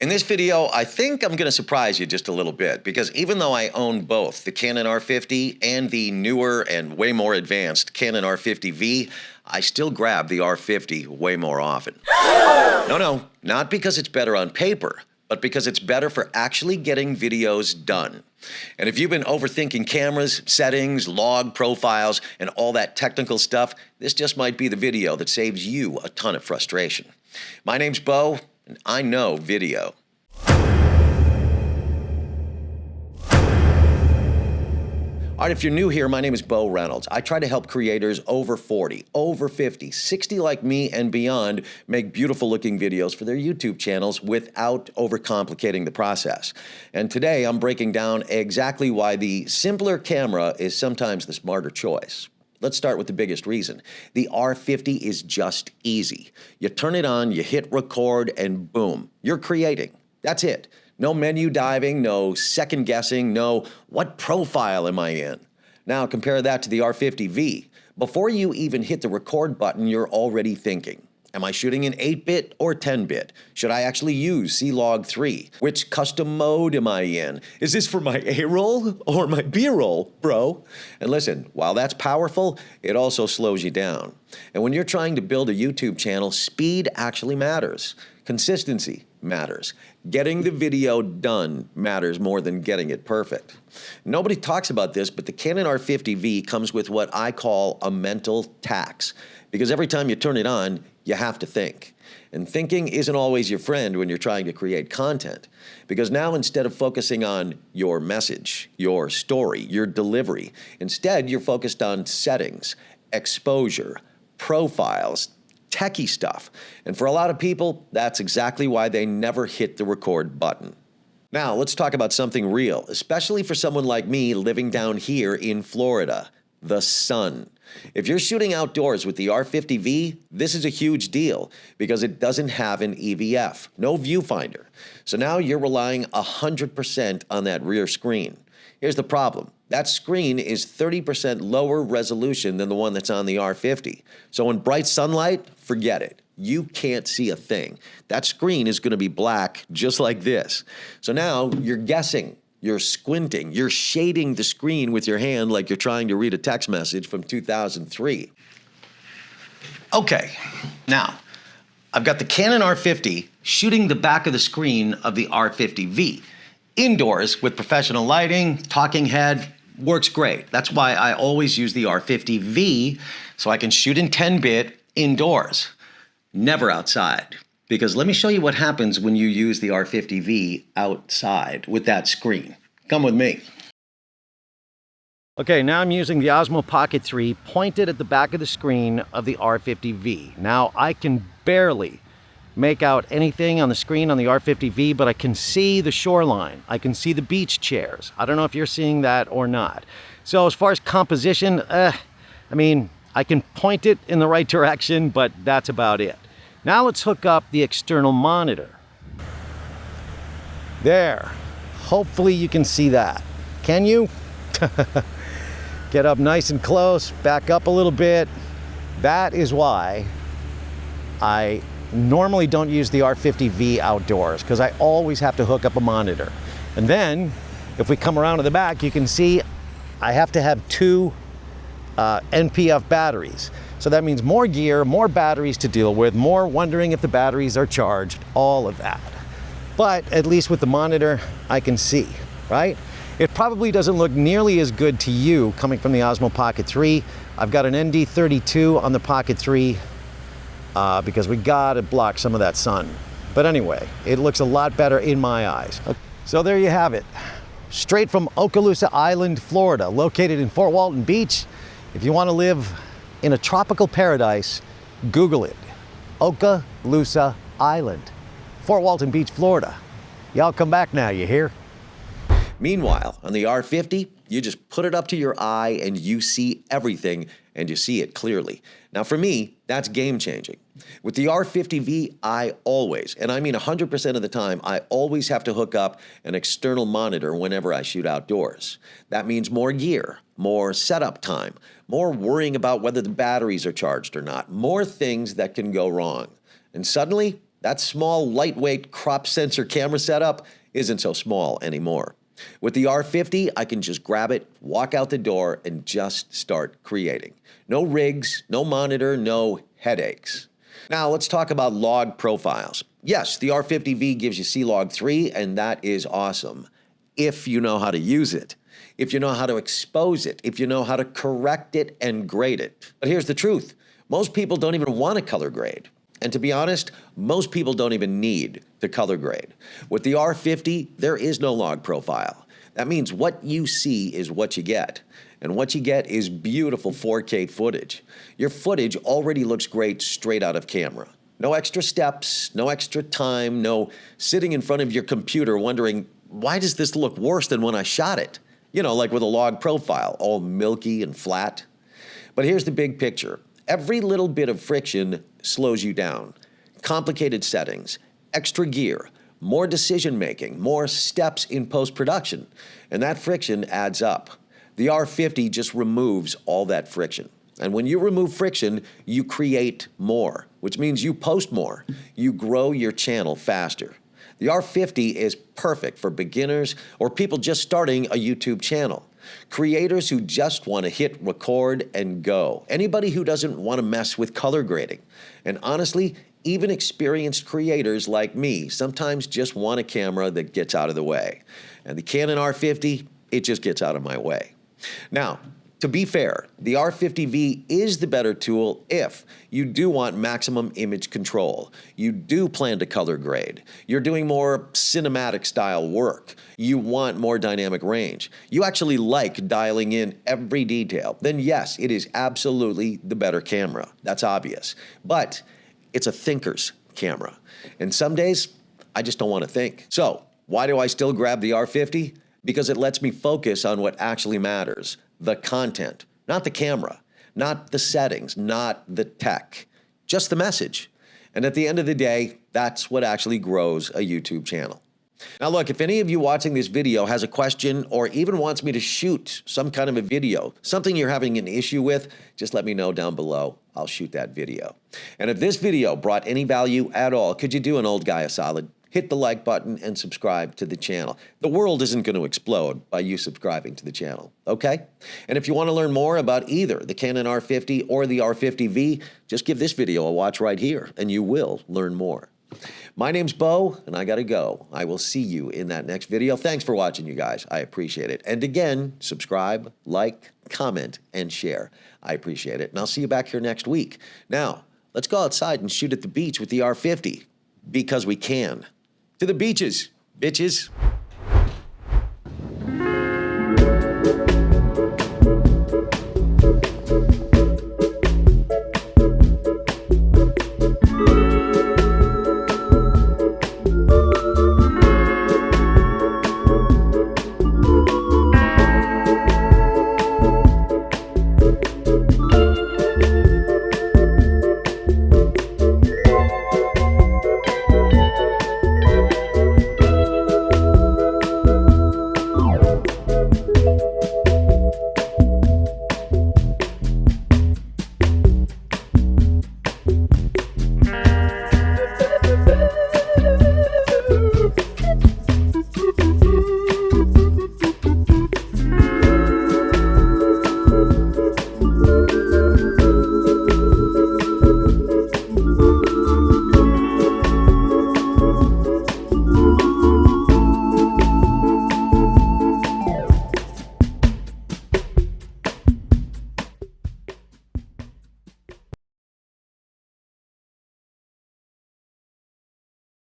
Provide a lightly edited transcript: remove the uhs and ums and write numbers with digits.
In this video, I think I'm going to surprise you just a little bit because even though I own both the Canon R50 and the newer and way more advanced Canon R50V, I still grab the R50 way more often. No, not because it's better on paper, but because it's better for actually getting videos done. And if you've been overthinking cameras, settings, log profiles, and all that technical stuff, this just might be the video that saves you a ton of frustration. My name's Bo, and I know video. All right, if you're new here, my name is Bo Reynolds. I try to help creators over 40, over 50, 60 like me and beyond make beautiful looking videos for their YouTube channels without overcomplicating the process. And today I'm breaking down exactly why the simpler camera is sometimes the smarter choice. Let's start with the biggest reason. The R50 is just easy. You turn it on, you hit record, and boom, you're creating. That's it. No menu diving, no second guessing, no what profile am I in? Now compare that to the R50V. Before you even hit the record button, you're already thinking, am I shooting in 8-bit or 10-bit? Should I actually use C-Log 3? Which custom mode am I in? Is this for my A-roll or my B-roll, bro? And listen, while that's powerful, it also slows you down. And when you're trying to build a YouTube channel, speed actually matters. Consistency matters. Getting the video done matters more than getting it perfect. Nobody talks about this, but the Canon R50V comes with what I call a mental tax. Because every time you turn it on, you have to think. And thinking isn't always your friend when you're trying to create content. Because now instead of focusing on your message, your story, your delivery, instead you're focused on settings, exposure, profiles, techie stuff. And for a lot of people, that's exactly why they never hit the record button. Now, let's talk about something real, especially for someone like me living down here in Florida, the sun. If you're shooting outdoors with the R50V, this is a huge deal because it doesn't have an EVF, no viewfinder. So now you're relying 100% on that rear screen. Here's the problem. That screen is 30% lower resolution than the one that's on the R50. So in bright sunlight, forget it. You can't see a thing. That screen is going to be black just like this. So now you're guessing, you're squinting, you're shading the screen with your hand like you're trying to read a text message from 2003. Okay, now I've got the Canon R50 shooting the back of the screen of the R50V. Indoors with professional lighting, talking head, works great. That's why I always use the R50V so I can shoot in 10-bit indoors, never outside. Because let me show you what happens when you use the R50V outside with that screen. Come with me. Okay, now I'm using the Osmo Pocket 3 pointed at the back of the screen of the R50V. Now I can barely make out anything on the screen on the R50V, but I can see the shoreline. I can see the beach chairs. I don't know if you're seeing that or not. So as far as composition, I can point it in the right direction, but that's about it. Now let's hook up the external monitor. There. Hopefully you can see that. Can you? Get up nice and close, back up a little bit. That is why I normally don't use the R50V outdoors, because I always have to hook up a monitor. And then, if we come around to the back, you can see I have to have two NPF batteries. So that means more gear, more batteries to deal with, more wondering if the batteries are charged, all of that. But at least with the monitor, I can see, right? It probably doesn't look nearly as good to you coming from the Osmo Pocket 3. I've got an ND32 on the Pocket 3 because we gotta block some of that sun. But anyway, it looks a lot better in my eyes. So there you have it. Straight from Okaloosa Island, Florida, located in Fort Walton Beach. If you want to live in a tropical paradise, Google it. Okaloosa Island, Fort Walton Beach, Florida. Y'all come back now, you hear? Meanwhile, on the R50, you just put it up to your eye and you see everything, and you see it clearly. Now for me, that's game changing. With the R50V, I always, and I mean 100% of the time, I always have to hook up an external monitor whenever I shoot outdoors. That means more gear, more setup time, more worrying about whether the batteries are charged or not, more things that can go wrong. And suddenly, That small, lightweight crop sensor camera setup isn't so small anymore. With the R50, I can just grab it, walk out the door, and just start creating. No rigs, no monitor, no headaches. Now let's talk about log profiles. Yes, the R50V gives you C-Log 3, and that is awesome, if you know how to use it, if you know how to expose it, if you know how to correct it and grade it. But here's the truth. Most people don't even want to color grade. And to be honest, most people don't even need the color grade. With the R50, there is no log profile. That means what you see is what you get. And what you get is beautiful 4K footage. Your footage already looks great straight out of camera. No extra steps, no extra time, no sitting in front of your computer wondering, why does this look worse than when I shot it? You know, like with a log profile, all milky and flat. But here's the big picture. Every little bit of friction slows you down. Complicated settings, extra gear, more decision making, more steps in post-production, and that friction adds up. The R50 just removes all that friction. And when you remove friction, you create more, which means you post more. You grow your channel faster. The R50 is perfect for beginners or people just starting a YouTube channel. Creators who just want to hit record and go. Anybody who doesn't want to mess with color grading. And honestly, even experienced creators like me sometimes just want a camera that gets out of the way. And the Canon R50, it just gets out of my way. Now, to be fair, the R50V is the better tool if you do want maximum image control. You do plan to color grade. You're doing more cinematic style work. You want more dynamic range. You actually like dialing in every detail. Then yes, it is absolutely the better camera. That's obvious. But it's a thinker's camera. And some days, I just don't want to think. So why do I still grab the R50? Because it lets me focus on what actually matters. The content, not the camera, not the settings, not the tech, just the message. And at the end of the day, that's what actually grows a YouTube channel. Now look, if any of you watching this video has a question or even wants me to shoot some kind of a video, something you're having an issue with, just let me know down below. I'll shoot that video. And if this video brought any value at all, could you do an old guy a solid? Hit the like button and subscribe to the channel. The world isn't going to explode by you subscribing to the channel, okay? And if you want to learn more about either the Canon R50 or the R50V, just give this video a watch right here, and you will learn more. My name's Bo, and I gotta go. I will see you in that next video. Thanks for watching, you guys. I appreciate it. And again, subscribe, like, comment, and share. I appreciate it. And I'll see you back here next week. Now, let's go outside and shoot at the beach with the R50, because we can. To the beaches, bitches.